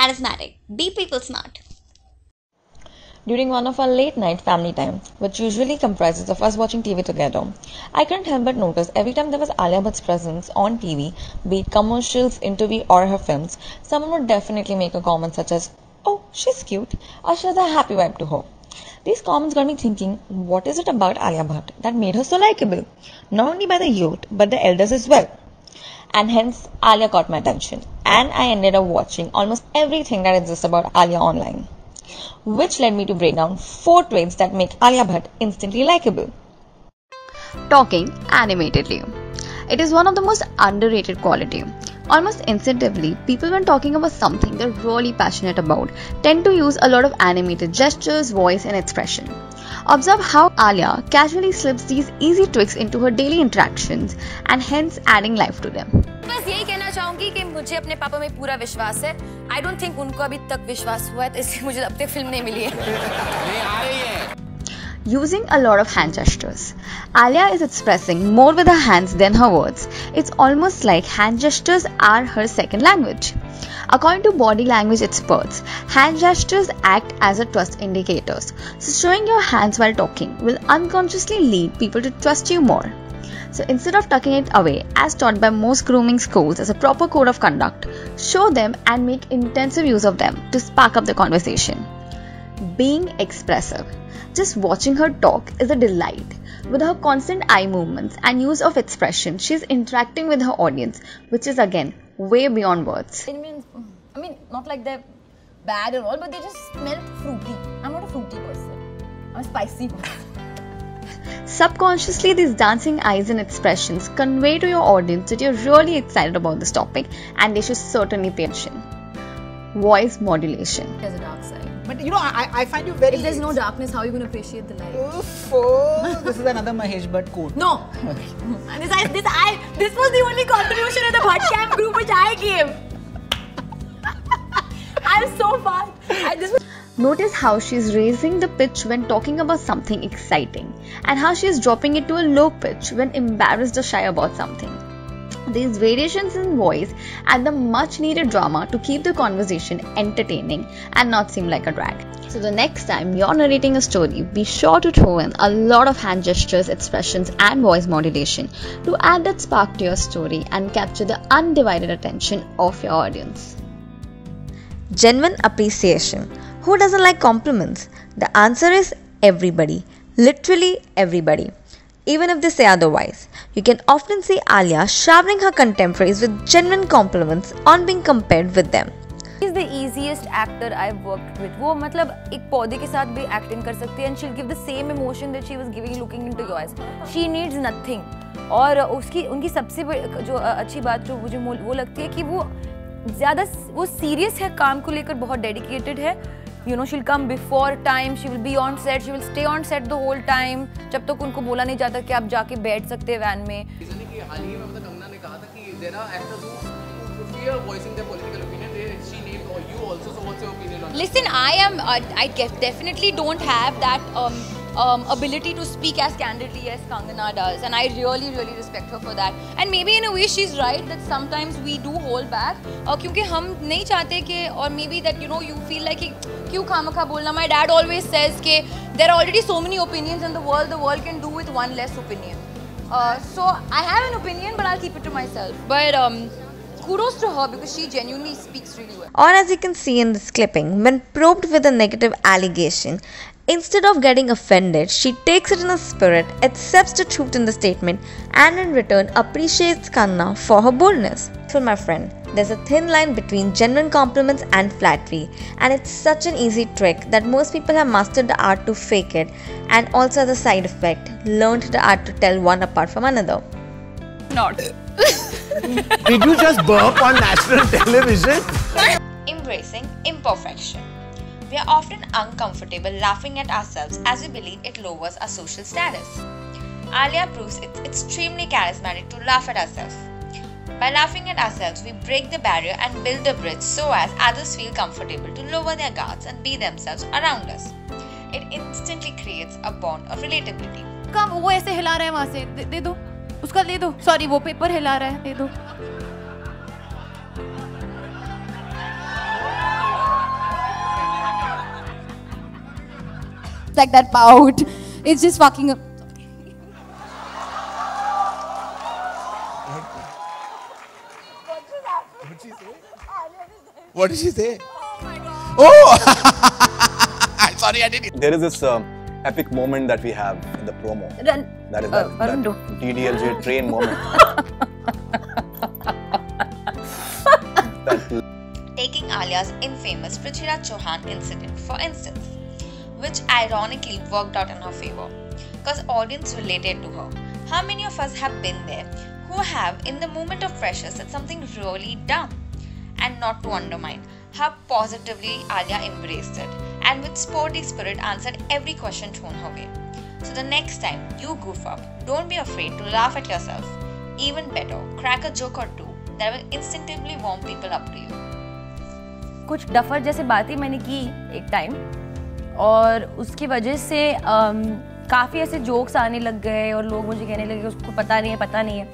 charismatic. Be people smart. During one of our late night family time, which usually comprises of us watching TV together, I couldn't help but notice every time there was Alia Bhatt's presence on TV, be it commercials, interview or her films, someone would definitely make a comment such as, "Oh, she's cute," or "she has a happy vibe to her." These comments got me thinking, what is it about Alia Bhatt that made her so likable? Not only by the youth, but the elders as well. And hence, Alia caught my attention. And I ended up watching almost everything that exists about Alia online. Which led me to break down 4 traits that make Alia Bhatt instantly likable. Talking animatedly. It is one of the most underrated quality. Almost instinctively, people when talking about something they're really passionate about tend to use a lot of animated gestures, voice and expression. Observe how Alia casually slips these easy tricks into her daily interactions and hence adding life to them. बस यही कहना चाहूंगी कि मुझे अपने पापा में पूरा विश्वास है. I don't think उनको अभी तक विश्वास हुआ है, तो इसलिए मुझे अब तक फिल्म नहीं मिली है. नहीं आ रही है. Using a lot of hand gestures. Alia is expressing more with her hands than her words. It's almost like hand gestures are her second language. According to body language experts, hand gestures act as a trust indicators. So showing your hands while talking will unconsciously lead people to trust you more. So instead of tucking it away, as taught by most grooming schools as a proper code of conduct, show them and make intensive use of them to spark up the conversation. Being expressive. Just watching her talk is a delight. With her constant eye movements and use of expression, she's interacting with her audience, which is again way beyond words. I mean, not like they're bad or all, but they just smell fruity. I'm not a fruity person. I'm a spicy person. Subconsciously, these dancing eyes and expressions convey to your audience that you're really excited about this topic and they should certainly pay attention. Voice modulation. There's a dark side. But you know, I find you very... If there's no darkness, how are you going to appreciate the light? This is another Mahesh Bhatt quote. No! This was the only contribution in the Bhatt Camp group which I gave. I'm so far. Notice how she's raising the pitch when talking about something exciting and how she's dropping it to a low pitch when embarrassed or shy about something. These variations in voice add the much needed drama to keep the conversation entertaining and not seem like a drag. So the next time you're narrating a story, be sure to throw in a lot of hand gestures, expressions and voice modulation to add that spark to your story and capture the undivided attention of your audience. Genuine appreciation. Who doesn't like compliments? The answer is everybody. Literally everybody. Even if they say otherwise. You can often see Alia showering her contemporaries with genuine compliments on being compared with them. She's the easiest actor I've worked with. वो मतलब एक पौधे के साथ भी acting कर सकती है and she'll give the same emotion that she was giving looking into your eyes. She needs nothing. और उनकी सबसे जो अच्छी बात जो मुझे वो लगती है कि वो serious है, काम को लेकर बहुत dedicated है. You know, she'll come before time, she will be on set, she will stay on set the whole time. जब तक उनको बोला नहीं जाता कि आप जाके बैठ सकते हैं वैन में. हाल ही में मतलब कंगना ने कहा था कि there are actors who fear voicing their political opinion. She named you also. So what's your opinion on that? Listen, I definitely don't have that ability to speak as candidly as Kangana does, and I really respect her for that. And maybe in a way she's right that sometimes we do hold back क्योंकि हम नहीं चाहते कि, or maybe that you feel like क्यों खामखा बोलना. My dad always says कि there are already so many opinions in the world can do with one less opinion. So I have an opinion but I'll keep it to myself. But kudos to her because she genuinely speaks really well. Or as you can see in this clipping, when probed with a negative allegation, instead of getting offended, she takes it in a spirit, accepts the truth in the statement, and in return appreciates Kangana for her boldness. So my friend, there's a thin line between genuine compliments and flattery, and it's such an easy trick that most people have mastered the art to fake it, and also as a side effect, learned the art to tell one apart from another. Not. Did you just burp on national television? Embracing imperfection. We are often uncomfortable laughing at ourselves as we believe it lowers our social status. Alia proves it's extremely charismatic to laugh at ourselves. By laughing at ourselves, we break the barrier and build a bridge so as others feel comfortable to lower their guards and be themselves around us. It instantly creates a bond of relatability. कब वो ऐसे हिला रहा है वहाँ से दे दो उसका दे दो सॉरी वो पेपर हिला रहा है दे दो like that pout. It's just fucking. What did she say? Oh my god. Oh! Sorry, I didn't. There is this epic moment that we have in the promo. That is that DDLJ train moment. Taking Alia's infamous Prithviraj Chauhan incident, for instance, which ironically worked out in her favor, because audience related to her. How many of us have been there who have, in the moment of pressure, said something really dumb? And not to undermine how positively Alia embraced it and with sporty spirit answered every question thrown her way. So the next time you goof up, don't be afraid to laugh at yourself. Even better, crack a joke or two that will instinctively warm people up to you. कुछ duffer जैसे बातें मैंने की एक time और उसकी वजह से काफ़ी ऐसे जोक्स आने लग गए और लोग मुझे कहने लगे उसको पता नहीं है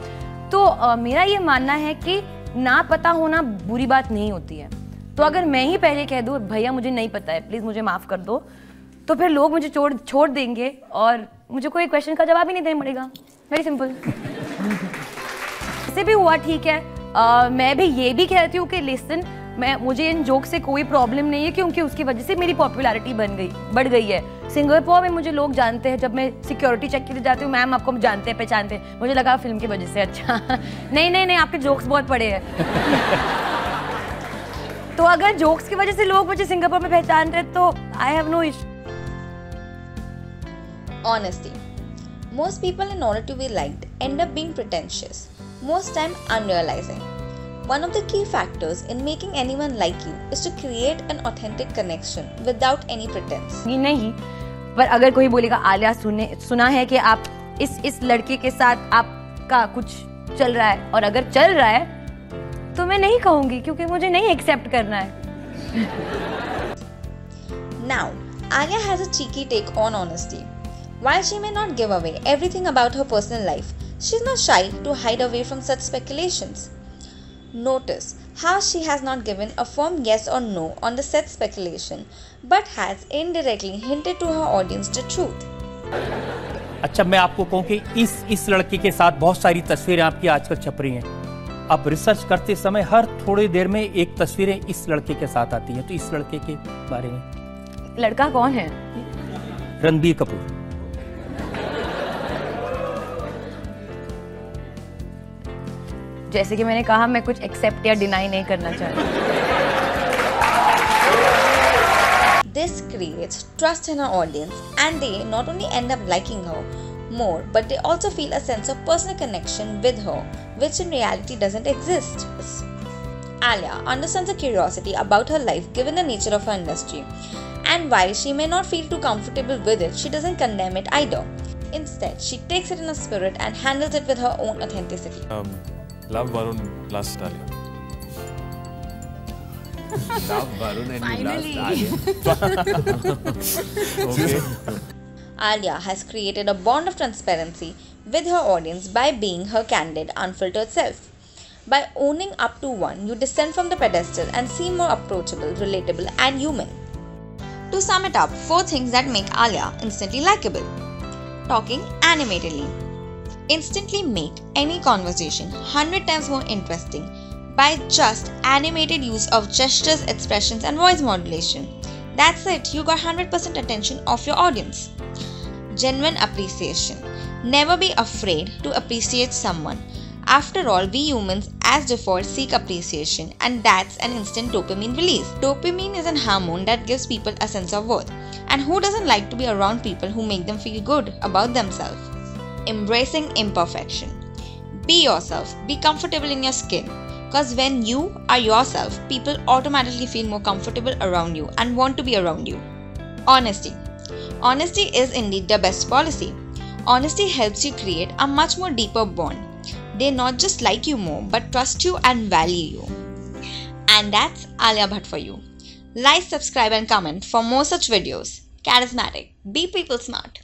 तो मेरा ये मानना है कि ना पता होना बुरी बात नहीं होती है। तो अगर मैं ही पहले कह दूँ भैया मुझे नहीं पता है प्लीज़ मुझे माफ़ कर दो, तो फिर लोग मुझे छोड़ देंगे और मुझे कोई क्वेश्चन का जवाब ही नहीं देना पड़ेगा। Very simple. ऐसे भी हुआ ठीक है। मैं भी ये भी कहती हूँ कि लिसन मुझे इन जोक से कोई प्रॉब्लम नहीं है क्योंकि उसकी वजह से मेरी पॉपुलैरिटी बढ़ गई है। सिंगापुर में मुझे लोग जानते हैं, जब मैं सिक्योरिटी चेक के लिए जाती हूँ मैम आपको जानते हैं पहचानते हैं, मुझे लगा फिल्म की वजह से। अच्छा नहीं आपके जोक्स बहुत पड़े हैं। तो अगर जोक्स की वजह से लोग मुझे सिंगापुर में पहचानते हैं तो I have no issue. Honesty. Most people, in order to be liked, end up being pretentious, most time unrealizing. One of the key factors in making anyone like you is to create an authentic connection without any pretense. नहीं, पर अगर कोई बोलेगा आलिया सुना है कि आप इस लड़के के साथ आपका कुछ चल रहा है, और अगर चल रहा है तो मैं नहीं कहूँगी क्योंकि मुझे नहीं एक्सेप्ट करना है। Now, Alia has a cheeky take on honesty. While she may not give away everything about her personal life, she's not shy to hide away from such speculations. Notice how she has not given a firm yes or no on the said speculation, but has indirectly hinted to her audience the truth. अच्छा, मैं आपको कहूँ कि इस लड़के के साथ बहुत सारी तस्वीरें आपकी आजकल छप रही हैं। अब रिसर्च करते समय हर थोड़ी देर में एक तस्वीरें इस लड़के के साथ आती हैं, तो इस लड़के के बारे में। लड़का कौन है? रणबीर कपूर। जैसे कि मैंने कहा, मैं कुछ एक्सेप्ट या डिनाई नहीं करना चाहती। This creates trust in her audience, and they not only end up liking her more, but they also feel a sense of personal connection with her, which in reality doesn't exist. Alia understands the curiosity about her life given the nature of her industry, and while she may not feel too comfortable with it, she doesn't condemn it either. Instead, she takes it in a spirit and handles it with her own authenticity. Love Varun plus Alia. Love Varun and finally. You love Alia. Okay. Alia has created a bond of transparency with her audience by being her candid, unfiltered self. By owning up to one, you descend from the pedestal and seem more approachable, relatable, and human. To sum it up, 4 things that make Alia instantly likable. Talking animatedly. Instantly make any conversation 100 times more interesting by just animated use of gestures, expressions, and voice modulation. That's it, you got 100% attention of your audience. Genuine appreciation. Never be afraid to appreciate someone. After all, we humans as default seek appreciation, and that's an instant dopamine release. Dopamine is an hormone that gives people a sense of worth. And who doesn't like to be around people who make them feel good about themselves? Embracing imperfection. Be yourself. Be comfortable in your skin. Because when you are yourself, people automatically feel more comfortable around you and want to be around you. Honesty. Honesty is indeed the best policy. Honesty helps you create a much more deeper bond. They not just like you more, but trust you and value you. And that's Alia Bhatt for you. Like, subscribe and comment for more such videos. Charismatic. Be people smart.